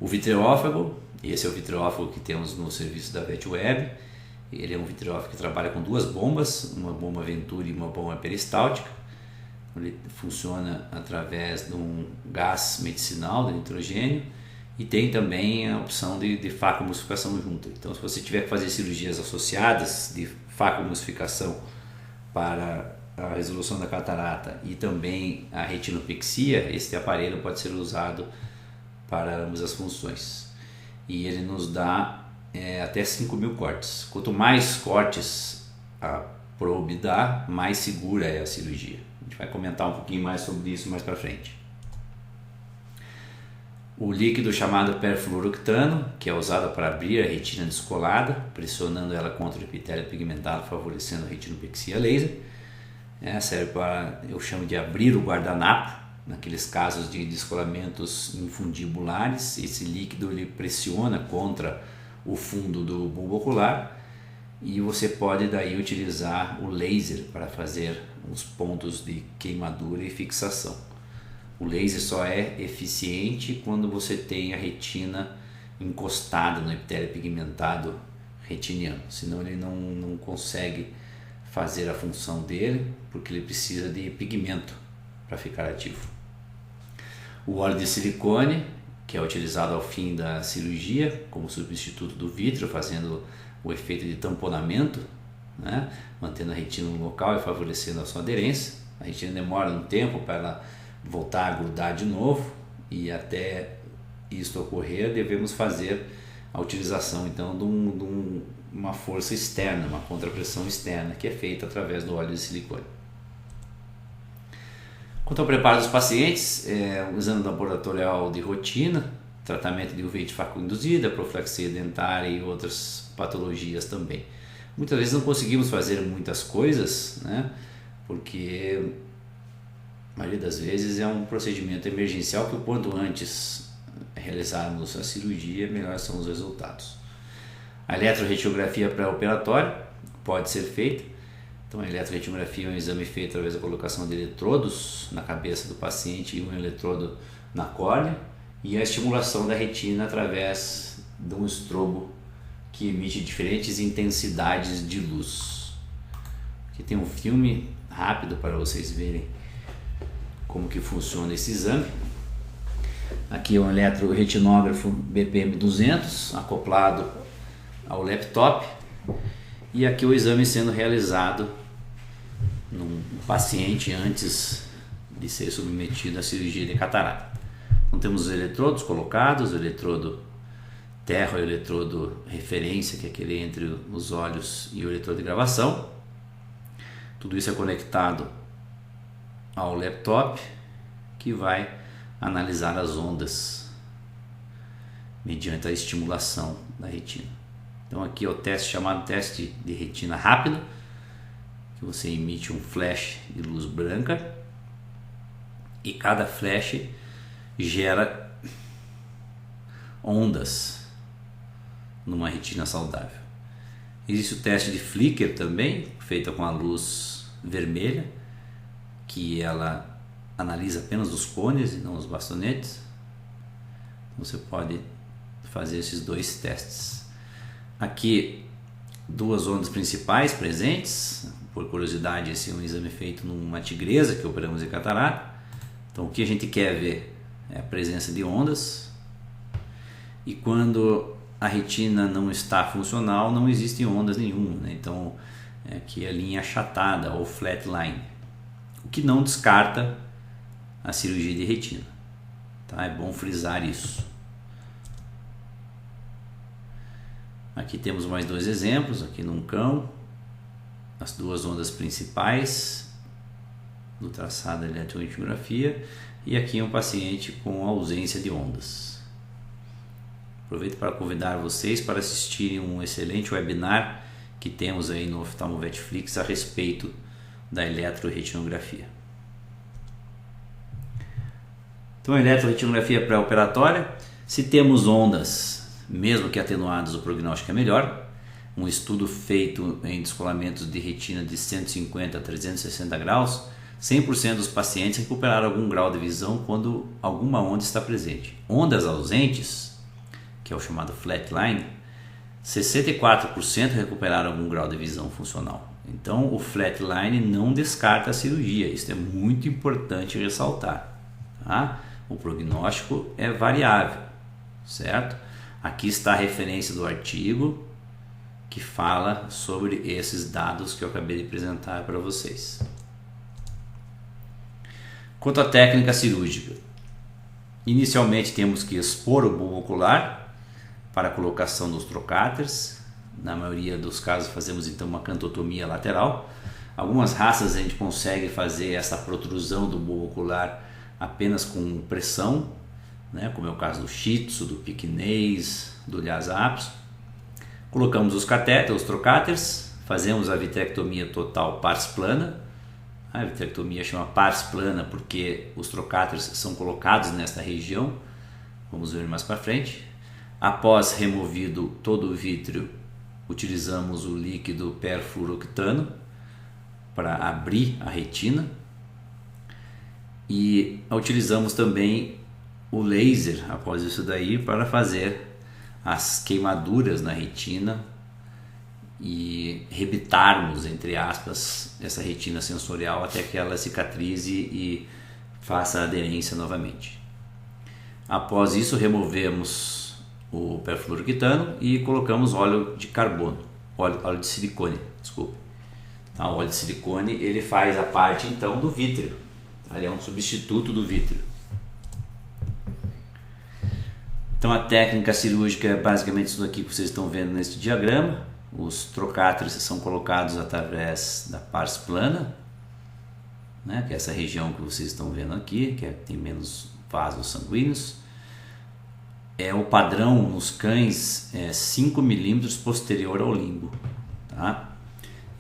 O vitreófago, esse é o vitreófago que temos no serviço da VetWeb. Ele é um vitreófago que trabalha com duas bombas, uma bomba Venturi e uma bomba peristáltica. Ele funciona através de um gás medicinal de nitrogênio e tem também a opção de facomulsificação junto. Então, se você tiver que fazer cirurgias associadas de facomulsificação para a resolução da catarata e também a retinopexia, este aparelho pode ser usado para ambas as funções. E ele nos dá até 5.000 cortes. Quanto mais cortes a probe dá, mais segura é a cirurgia. A gente vai comentar um pouquinho mais sobre isso mais para frente. O líquido chamado perfluorooctano, que é usado para abrir a retina descolada, pressionando ela contra o epitélio pigmentado, favorecendo a retinopexia laser. Serve para, eu chamo de abrir o guardanapo, naqueles casos de descolamentos infundibulares. Esse líquido ele pressiona contra o fundo do bulbo ocular e você pode daí utilizar o laser para fazer os pontos de queimadura e fixação. O laser só é eficiente quando você tem a retina encostada no epitélio pigmentado retiniano, senão ele não consegue fazer a função dele, porque ele precisa de pigmento para ficar ativo. O óleo de silicone, que é utilizado ao fim da cirurgia como substituto do vítreo, fazendo o efeito de tamponamento, né? Mantendo a retina no local e favorecendo a sua aderência. A retina demora um tempo para ela voltar a grudar de novo, e até isso ocorrer devemos fazer a utilização então de uma força externa, uma contrapressão externa, que é feita através do óleo de silicone. Quanto ao preparo dos pacientes, o exame laboratorial de rotina, tratamento de uveíte faco-induzida, profilaxia dentária e outras patologias também. Muitas vezes não conseguimos fazer muitas coisas, né? Porque a maioria das vezes é um procedimento emergencial que o quanto antes realizarmos a cirurgia, melhor são os resultados. A eletroretiografia pré-operatória pode ser feita. Então, a eletroretiografia é um exame feito através da colocação de eletrodos na cabeça do paciente e um eletrodo na córnea, e a estimulação da retina através de um estrobo que emite diferentes intensidades de luz. Aqui tem um filme rápido para vocês verem como que funciona esse exame. Aqui é um eletroretinógrafo BPM 200 acoplado ao laptop, e aqui o exame sendo realizado num paciente antes de ser submetido à cirurgia de catarata. Então temos os eletrodos colocados, o eletrodo terra e o eletrodo referência, que é aquele entre os olhos, e o eletrodo de gravação. Tudo isso é conectado ao laptop, que vai analisar as ondas mediante a estimulação da retina. Então aqui é o teste chamado teste de retina rápido, que você emite um flash de luz branca e cada flash gera ondas numa retina saudável. Existe o teste de flicker também, feito com a luz vermelha, que ela analisa apenas os cones e não os bastonetes. Você pode fazer esses dois testes. Aqui, duas ondas principais presentes. Por curiosidade, esse é um exame feito numa tigresa que operamos em catarata. Então, o que a gente quer ver é a presença de ondas. E quando a retina não está funcional, não existem ondas nenhuma, né? Então, aqui é a linha achatada ou flat line, o que não descarta a cirurgia de retina, tá? É bom frisar isso. Aqui temos mais dois exemplos, aqui num cão, as duas ondas principais do traçado da eletromiografia, e aqui um paciente com ausência de ondas. Aproveito para convidar vocês para assistirem um excelente webinar que temos aí no Oftalmovetflix a respeito da eletroretinografia. Então, a eletroretinografia pré-operatória, se temos ondas, mesmo que atenuadas, o prognóstico é melhor. Um estudo feito em descolamentos de retina de 150 a 360 graus, 100% dos pacientes recuperaram algum grau de visão quando alguma onda está presente. Ondas ausentes, que é o chamado flatline, 64% recuperaram algum grau de visão funcional. Então, o flatline não descarta a cirurgia, isso é muito importante ressaltar, tá? O prognóstico é variável, certo? Aqui está a referência do artigo que fala sobre esses dados que eu acabei de apresentar para vocês. Quanto à técnica cirúrgica, inicialmente temos que expor o bulbo ocular para a colocação dos trocáteres. Na maioria dos casos fazemos então uma cantotomia lateral. Algumas raças a gente consegue fazer essa protrusão do bulbo ocular apenas com pressão, né? Como é o caso do Shih Tzu, do Piquinês, do Lhasa Apso. Colocamos os catéteres, os trocáteres, fazemos a vitrectomia total pars plana. A vitrectomia chama pars plana porque os trocáteres são colocados nesta região. Vamos ver mais para frente. Após removido todo o vítreo, utilizamos o líquido perfluorooctano para abrir a retina e utilizamos também o laser após isso daí para fazer as queimaduras na retina e rebitarmos, entre aspas, essa retina sensorial até que ela cicatrize e faça a aderência novamente. Após isso, removemos o perfluorooctano e colocamos óleo de carbono, óleo de silicone, desculpe. Então, o óleo de silicone ele faz a parte então do vítreo, ele é um substituto do vítreo. Então a técnica cirúrgica é basicamente isso aqui que vocês estão vendo neste diagrama. Os trocáteres são colocados através da pars plana, né, que é essa região que vocês estão vendo aqui, que tem menos vasos sanguíneos. O padrão nos cães é 5 milímetros posterior ao limbo, tá?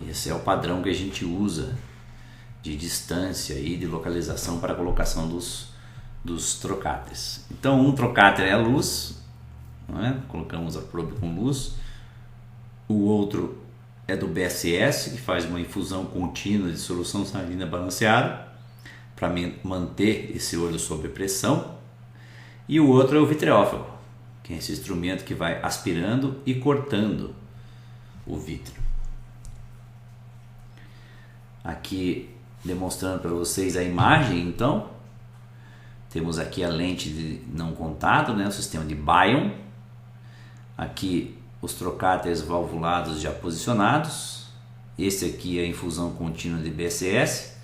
Esse é o padrão que a gente usa de distância e de localização para a colocação dos trocáteres. Então, um trocáter é a luz, não é? Colocamos a probe com luz. O outro é do BSS, que faz uma infusão contínua de solução salina balanceada para manter esse olho sob pressão. E o outro é o vitreófago, que é esse instrumento que vai aspirando e cortando o vítreo. Aqui demonstrando para vocês a imagem, então, temos aqui a lente de não contato, né, o sistema de Bion. Aqui os trocáteres valvulados já posicionados. Esse aqui é a infusão contínua de BSS.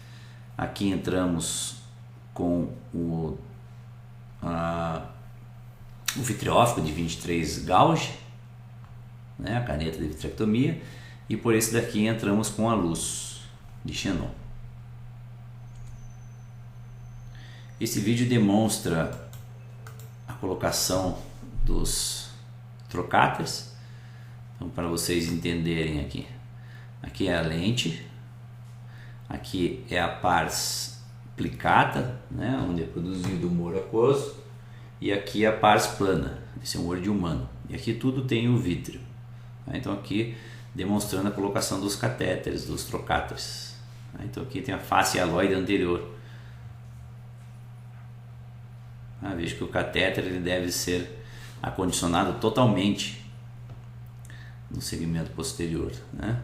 Aqui entramos com o vitreófago de 23 gauge, né, a caneta de vitrectomia, e por esse daqui entramos com a luz de xenon. Esse vídeo demonstra a colocação dos trocáteres. Então, para vocês entenderem aqui, aqui é a lente, aqui é a pars plicata, né, onde é produzido o humor aquoso, e aqui é a pars plana, esse é um olho de humano, e aqui tudo tem o vítreo. Então aqui demonstrando a colocação dos catéteres, dos trocáteres. Então aqui tem a face hialoide anterior. Veja que o catéter ele deve ser acondicionado totalmente no segmento posterior, né?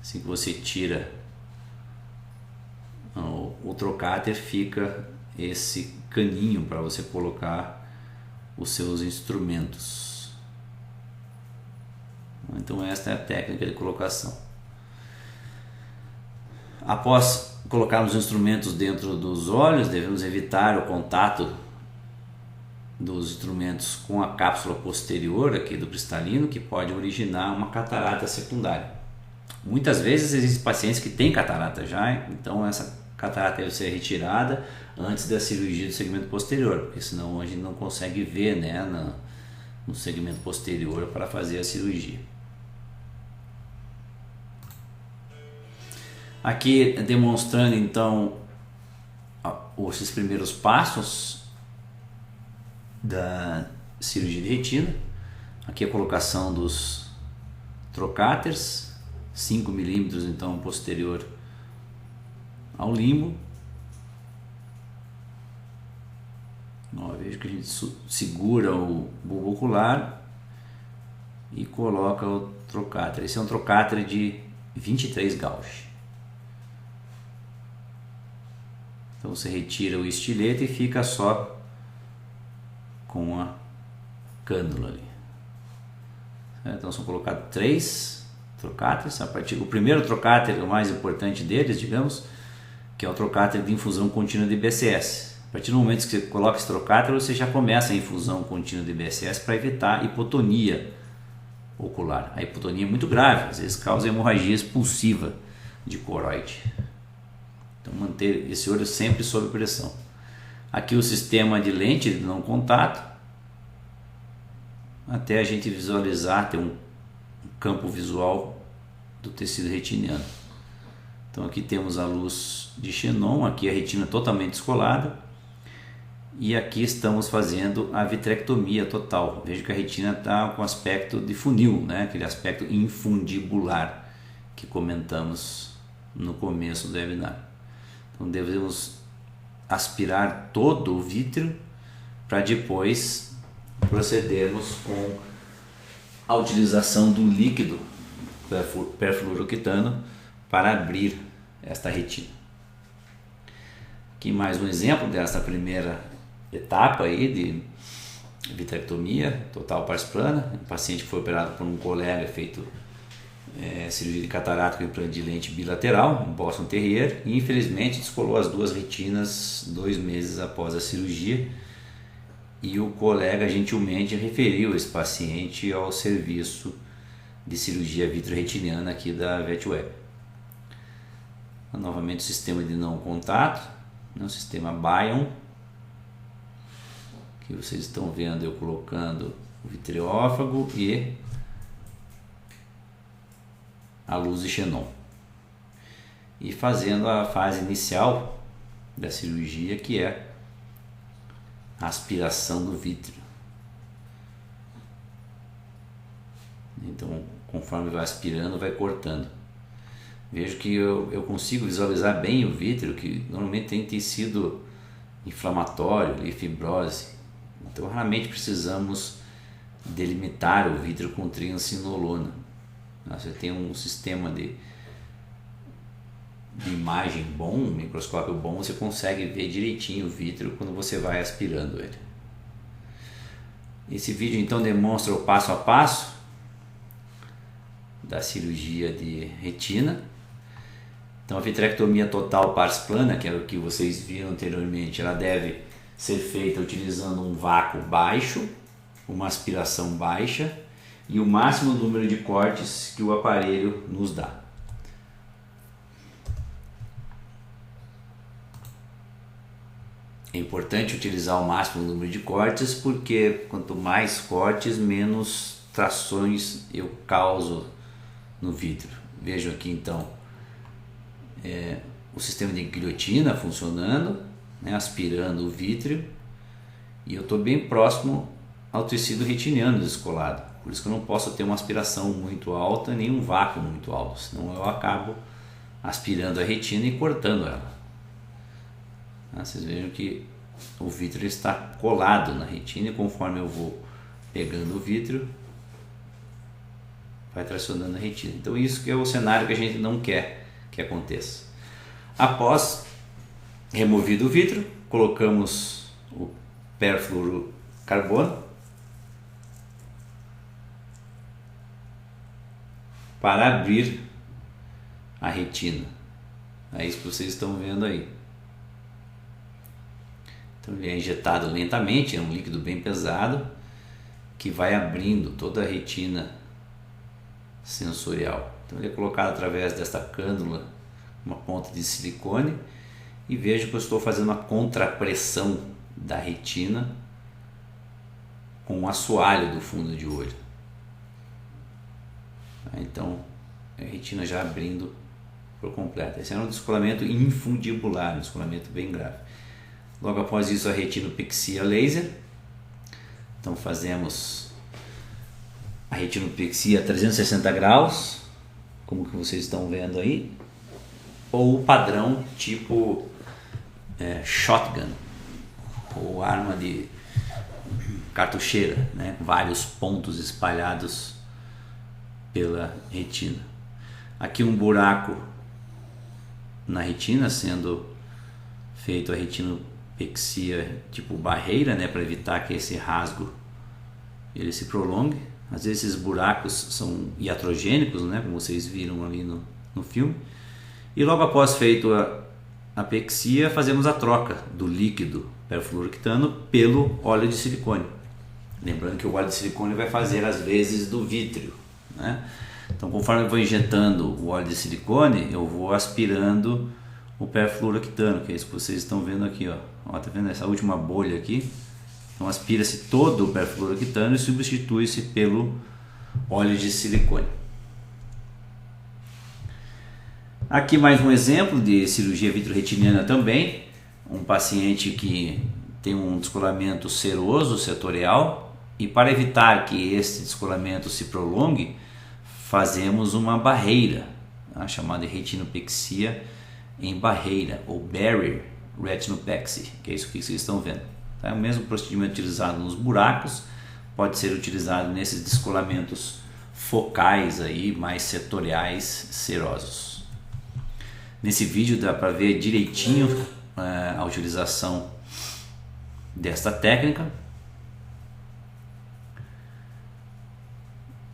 Assim que você tira o trocáter, fica esse caninho para você colocar os seus instrumentos. Então esta é a técnica de colocação. Após colocarmos os instrumentos dentro dos olhos, devemos evitar o contato dos instrumentos com a cápsula posterior aqui do cristalino, que pode originar uma catarata secundária. Muitas vezes existem pacientes que têm catarata já, então essa catarata deve ser retirada antes da cirurgia do segmento posterior, porque senão a gente não consegue ver, né, no segmento posterior para fazer a cirurgia. Aqui demonstrando então esses primeiros passos da cirurgia de retina. Aqui a colocação dos trocáteres, 5 milímetros então posterior ao limbo. Veja que a gente segura o bulbo ocular e coloca o trocáter. Esse é um trocáter de 23 gauge. Então você retira o estilete e fica só com a cânula ali. Então são colocados 3 trocáteres. O primeiro trocáter, o mais importante deles, digamos, que é o trocáter de infusão contínua de BCS. A partir do momento que você coloca esse trocáter, você já começa a infusão contínua de BCS para evitar hipotonia ocular. A hipotonia é muito grave, às vezes causa hemorragia expulsiva de coroide. Então manter esse olho sempre sob pressão. Aqui o sistema de lente de não contato, até a gente visualizar, ter um campo visual do tecido retiniano. Então aqui temos a luz de xenon, aqui a retina totalmente descolada, e aqui estamos fazendo a vitrectomia total. Veja que a retina está com aspecto de funil, né? Aquele aspecto infundibular que comentamos no começo do webinar. Então devemos aspirar todo o vítreo para depois procedermos com a utilização do líquido perfluoroquetano para abrir esta retina. Aqui mais um exemplo dessa primeira etapa aí de vitrectomia total pars plana. Um paciente que foi operado por um colega, feito cirurgia de catarata com implante de lente bilateral, um Boston Terrier, e infelizmente descolou as 2 retinas 2 meses após a cirurgia, e o colega gentilmente referiu esse paciente ao serviço de cirurgia vitreoretiniana aqui da VetWeb. Novamente o sistema de não contato, o sistema Bion, que vocês estão vendo eu colocando o vitreófago e a luz de xenon, e fazendo a fase inicial da cirurgia, que é a aspiração do vítreo. Então, conforme vai aspirando, vai cortando. Vejo que eu consigo visualizar bem o vítreo, que normalmente tem tecido inflamatório e fibrose. Então, raramente precisamos delimitar o vítreo com triancinolona. Você tem um sistema de imagem bom, um microscópio bom, você consegue ver direitinho o vítreo quando você vai aspirando ele. Esse vídeo então demonstra o passo a passo da cirurgia de retina. Então a vitrectomia total pars plana, que é o que vocês viram anteriormente, ela deve ser feita utilizando um vácuo baixo, uma aspiração baixa e o máximo número de cortes que o aparelho nos dá. É importante utilizar o máximo número de cortes, porque quanto mais cortes, menos trações eu causo no vítreo. Vejam aqui então o sistema de guilhotina funcionando, né, aspirando o vítreo, e eu estou bem próximo ao tecido retiniano descolado. Por isso que eu não posso ter uma aspiração muito alta nem um vácuo muito alto, senão eu acabo aspirando a retina e cortando ela. Vocês vejam que o vítreo está colado na retina e conforme eu vou pegando o vítreo, vai tracionando a retina. Então isso que é o cenário que a gente não quer que aconteça. Após removido o vítreo, colocamos o perfluorocarbono para abrir a retina. É isso que vocês estão vendo aí. Então ele é injetado lentamente, é um líquido bem pesado que vai abrindo toda a retina sensorial. Então ele é colocado através desta cânula, uma ponta de silicone, e vejo que eu estou fazendo uma contrapressão da retina com um assoalho do fundo de olho. Então a retina já abrindo por completo. Esse é um descolamento infundibular, um descolamento bem grave. Logo após isso, a retinopexia laser. Então fazemos a retinopexia a 360 graus, como que vocês estão vendo aí, ou o padrão tipo shotgun, ou arma de cartucheira, né? Vários pontos espalhados pela retina. Aqui um buraco na retina, sendo feito a retinopexia tipo barreira, né, para evitar que esse rasgo ele se prolongue. Às vezes esses buracos são iatrogênicos, né, como vocês viram ali no filme. E logo após feito a apexia, fazemos a troca do líquido perfluorooctano pelo óleo de silicone. Lembrando que o óleo de silicone vai fazer as vezes do vítreo, né? Então, conforme eu vou injetando o óleo de silicone, eu vou aspirando o perfluorooctano, que é isso que vocês estão vendo aqui, ó. Ó, tá vendo essa última bolha aqui? Então aspira-se todo o perfluorooctano e substitui-se pelo óleo de silicone. Aqui mais um exemplo de cirurgia vitreoretiniana também. Um paciente que tem um descolamento seroso setorial, e para evitar que esse descolamento se prolongue, fazemos uma barreira, chamada de retinopexia em barreira, ou barrier retinopexy, que é isso que vocês estão vendo. É o mesmo procedimento utilizado nos buracos, pode ser utilizado nesses descolamentos focais aí, mais setoriais serosos. Nesse vídeo dá para ver direitinho a utilização desta técnica.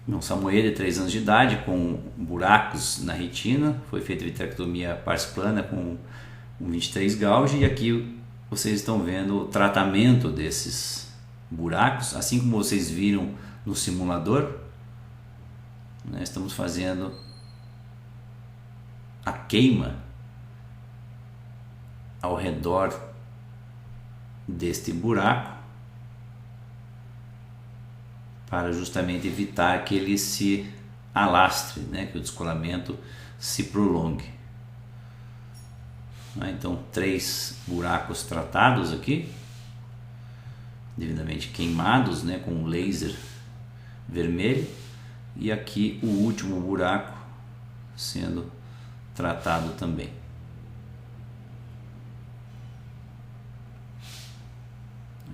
Um samoedo de 3 anos de idade com buracos na retina, foi feita vitrectomia parsplana com 23 gauge, e aqui vocês estão vendo o tratamento desses buracos, assim como vocês viram no simulador. Nós estamos fazendo a queima ao redor deste buraco para justamente evitar que ele se alastre, né? Que o descolamento se prolongue. Então 3 buracos tratados aqui, devidamente queimados, né? Com um laser vermelho, e aqui o último buraco sendo tratado também.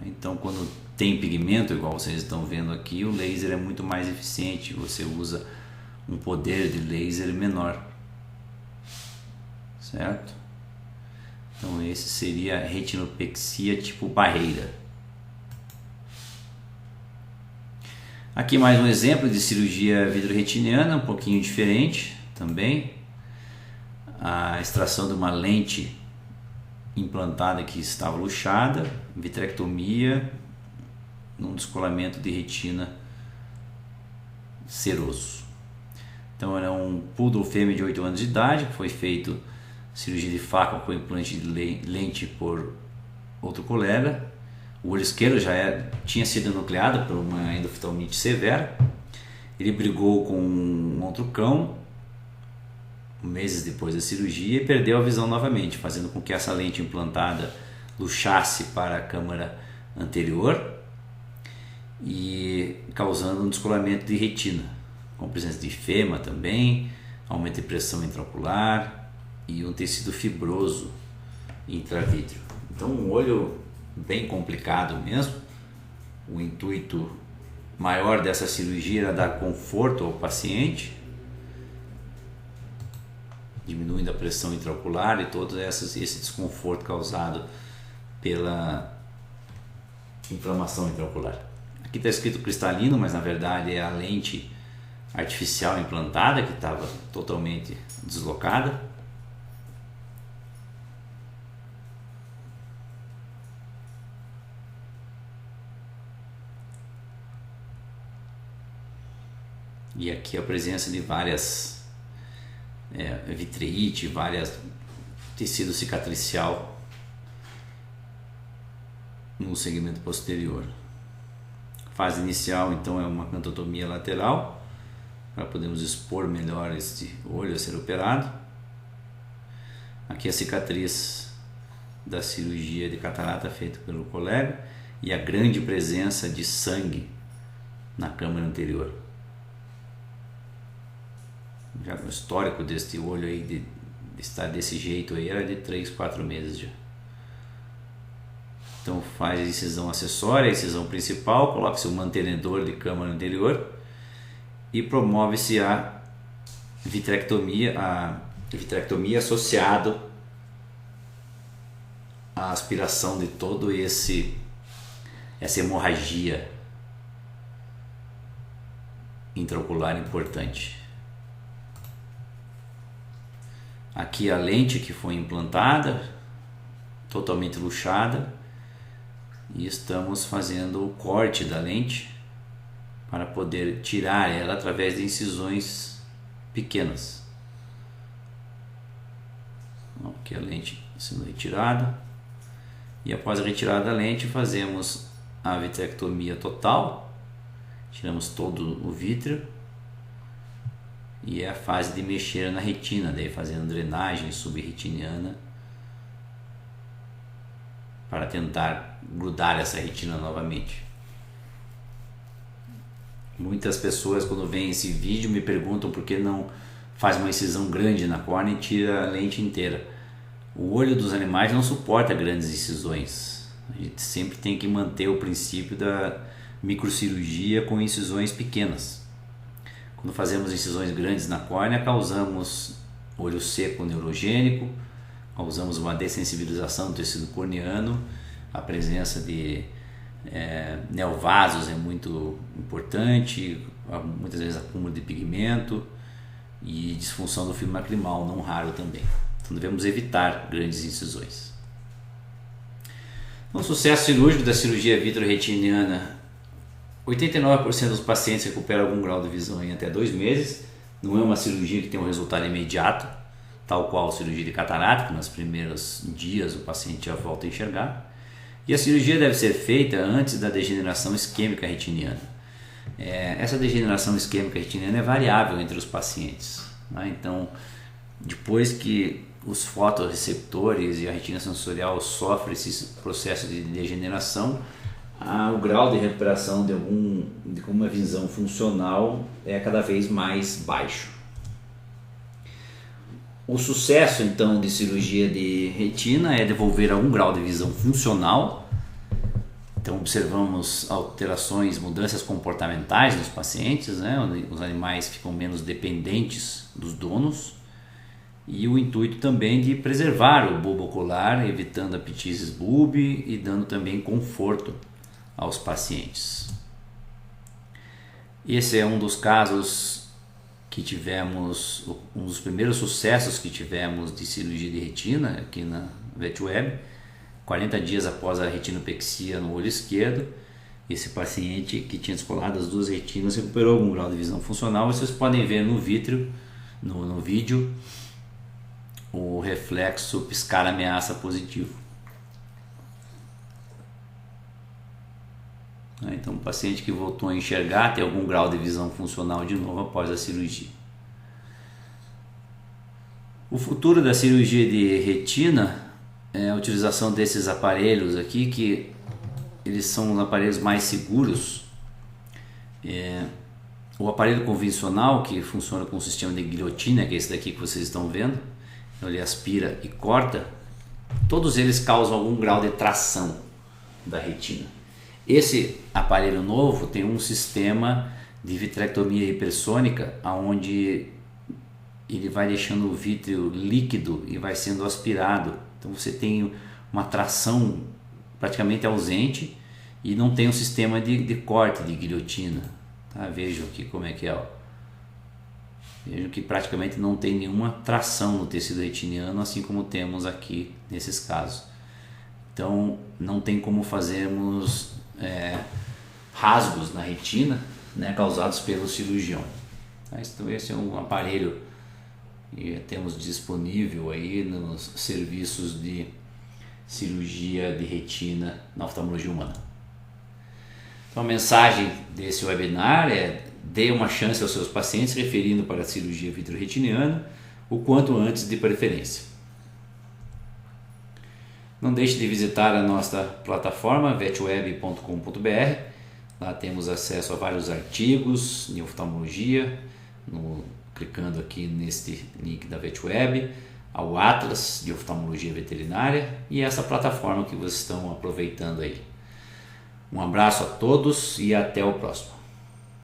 Então quando tem pigmento, igual vocês estão vendo aqui, o laser é muito mais eficiente, você usa um poder de laser menor, certo? Então esse seria a retinopexia tipo barreira. Aqui mais um exemplo de cirurgia vitreoretiniana, um pouquinho diferente também. A extração de uma lente implantada que estava luxada, vitrectomia num descolamento de retina seroso. Então era um poodle fêmea de 8 anos de idade, que foi feito cirurgia de faca com implante de lente por outro colega. O olho esquerdo já tinha sido enucleado por uma endoftalmite severa. Ele brigou com um outro cão meses depois da cirurgia e perdeu a visão novamente, fazendo com que essa lente implantada luxasse para a câmara anterior, e causando um descolamento de retina, com presença de efema também, aumento de pressão intraocular e um tecido fibroso intravítreo. Então um olho bem complicado mesmo. O intuito maior dessa cirurgia era dar conforto ao paciente, diminuindo a pressão intraocular e todo esse desconforto causado pela inflamação intraocular. Aqui está escrito cristalino, mas na verdade é a lente artificial implantada que estava totalmente deslocada. E aqui a presença de várias vitreite, várias tecido cicatricial no segmento posterior. Fase inicial então é uma cantotomia lateral, para podermos expor melhor este olho a ser operado. Aqui a cicatriz da cirurgia de catarata feita pelo colega e a grande presença de sangue na câmara anterior. Já o histórico deste olho aí de estar desse jeito aí era de 3-4 meses já. Então faz a incisão acessória, a incisão principal, coloca-se o mantenedor de câmara anterior e promove-se a vitrectomia associado à aspiração de todo essa hemorragia intraocular importante. Aqui a lente que foi implantada, totalmente luxada, e estamos fazendo o corte da lente para poder tirar ela através de incisões pequenas. Aqui a lente sendo retirada, e após a retirada da lente fazemos a vitrectomia total, tiramos todo o vítreo. E é a fase de mexer na retina, daí fazendo drenagem subretiniana para tentar grudar essa retina novamente. Muitas pessoas quando veem esse vídeo me perguntam por que não faz uma incisão grande na córnea e tira a lente inteira. O olho dos animais não suporta grandes incisões. A gente sempre tem que manter o princípio da microcirurgia com incisões pequenas. Quando fazemos incisões grandes na córnea, causamos olho seco neurogênico, causamos uma dessensibilização do tecido corneano, a presença de neovasos é muito importante, muitas vezes acúmulo de pigmento e disfunção do fio lacrimal, não raro também. Então devemos evitar grandes incisões. O sucesso cirúrgico da cirurgia vitreoretiniana: 89% dos pacientes recuperam algum grau de visão em até 2 meses. Não é uma cirurgia que tem um resultado imediato, tal qual a cirurgia de catarata, que nos primeiros dias o paciente já volta a enxergar. E a cirurgia deve ser feita antes da degeneração isquêmica retiniana. Essa degeneração isquêmica retiniana é variável entre os pacientes, né? Então, depois que os fotorreceptores e a retina sensorial sofrem esse processo de degeneração, o grau de recuperação de uma visão funcional é cada vez mais baixo. O sucesso então de cirurgia de retina é devolver algum grau de visão funcional. Então observamos alterações, mudanças comportamentais nos pacientes, né? Os animais ficam menos dependentes dos donos, e o intuito também de preservar o bulbo ocular, evitando apetites bulbi e dando também conforto aos pacientes. Esse é um dos casos que tivemos, um dos primeiros sucessos que tivemos de cirurgia de retina aqui na VetWeb. 40 dias após a retinopexia no olho esquerdo, esse paciente que tinha descolado as 2 retinas recuperou algum grau de visão funcional. Vocês podem ver no vítreo, no vídeo, o reflexo piscar ameaça positivo. Então, um paciente que voltou a enxergar tem algum grau de visão funcional de novo após a cirurgia. O futuro da cirurgia de retina é a utilização desses aparelhos aqui, que eles são os aparelhos mais seguros O aparelho convencional, que funciona com o sistema de guilhotina, que é esse daqui que vocês estão vendo, ele aspira e corta, todos eles causam algum grau de tração da retina. Esse aparelho novo tem um sistema de vitrectomia hipersônica, onde ele vai deixando o vítreo líquido e vai sendo aspirado. Então você tem uma tração praticamente ausente e não tem um sistema de corte de guilhotina. Tá? Vejam aqui como é que é. Ó. Vejam que praticamente não tem nenhuma tração no tecido retiniano, assim como temos aqui nesses casos. Então não tem como fazermos rasgos na retina, né, causados pelo cirurgião. Então esse é um aparelho que temos disponível aí nos serviços de cirurgia de retina na oftalmologia humana. Então a mensagem desse webinar é: dê uma chance aos seus pacientes referindo para a cirurgia vitreoretiniana o quanto antes, de preferência. Não deixe de visitar a nossa plataforma vetweb.com.br. Lá temos acesso a vários artigos em oftalmologia, clicando aqui neste link da VetWeb, ao Atlas de Oftalmologia Veterinária e essa plataforma que vocês estão aproveitando aí. Um abraço a todos e até o próximo.